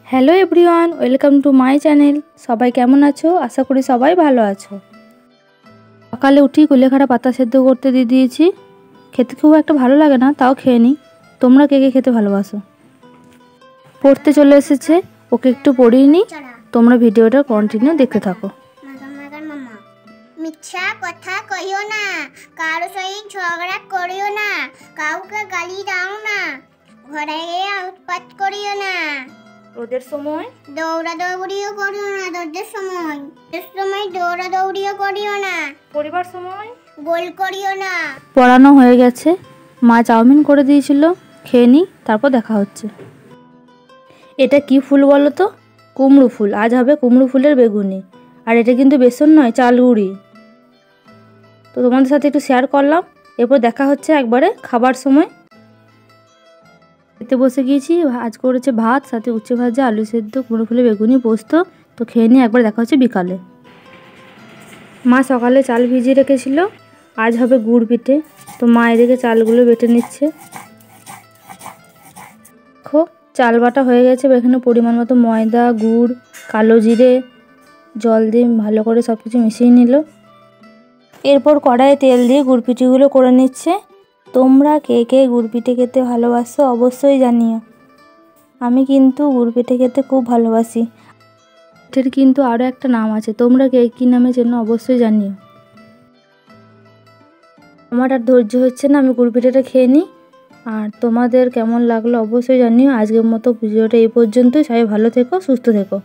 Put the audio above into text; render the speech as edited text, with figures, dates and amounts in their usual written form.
Hello everyone, welcome to my channel. সবাই কেমন আছো? আশা করি সবাই ভালো আছো। সকালে উঠি কুলেখাড়া পাতা সেদ্ধ করতে দিয়ে দিয়েছি। খেতে খুব একটা ভালো লাগে না, তাও খেয়ে নিই। তোমরা কে কে খেতে ভালোবাসো? পড়তে চলে এসেছে, ওকে একটু পড়িয়ে নিই। তোমরা ভিডিওটা কন্টিনিউ দেখতে থাকো। মিথ্যা কথা কইও না, কারো সঙ্গে ঝগড়া করিও না, কাউকে গালি দাও না, ঘরে গিয়ে উৎপাত করিও না। রোদের সময় দৌড়াদৌড়িও করিও না, রোদের সময় দৌড়াদৌড়িও করিও না, পরিবার সময় গোল করিও না। পড়ানো হয়ে গেছে, মা চাউমিন করে দিয়েছিল, খেয়ে নিই, তারপর দেখা হচ্ছে। এটা কি ফুল বলো তো? কুমড়ো ফুল। আজ হবে কুমড়ো ফুলের বেগুনি। আর এটা কিন্তু বেসন নয়, চাল গুঁড়ি। তো তোমাদের সাথে একটু শেয়ার করলাম। এরপর দেখা হচ্ছে একবারে খাবার সময়। খেতে বসে গিয়েছি। আজ করেছে ভাত, সাথে উচ্ছে ভাজা, আলু সেদ্ধ, কুমড়ো ফুলের বেগুনি, পোস্ত। তো খেয়ে নিয়ে একবার দেখা হচ্ছে বিকালে। মা সকালে চাল ভিজিয়ে রেখেছিল, আজ হবে গুড় পিঠে। তো মা এদিকে চালগুলো বেটে নিচ্ছে। দেখো চাল বাটা হয়ে গেছে। এখানে পরিমাণ মতো ময়দা, গুড়, কালো জিরে, জল দিয়ে ভালো করে সব কিছু মিশিয়ে নিল। এরপর কড়াইয়ে তেল দিয়ে গুড় পিঠেগুলো করে নিচ্ছে। তোমরা কে কে গুড় পিঠে খেতে ভালোবাসো অবশ্যই জানিও। আমি কিন্তু গুড় পিঠে খেতে খুব ভালোবাসি। এটার কিন্তু আরও একটা নাম আছে, তোমরা কে কী নামে চেনো অবশ্যই জানিও। আমার আর ধৈর্য হচ্ছে না, আমি গুড় পিঠেটা খেয়ে নিই। আর তোমাদের কেমন লাগলো অবশ্যই জানিও। আজকের মতো ভিডিওটা এই পর্যন্তই। সবাই ভালো থেকো, সুস্থ থেকো।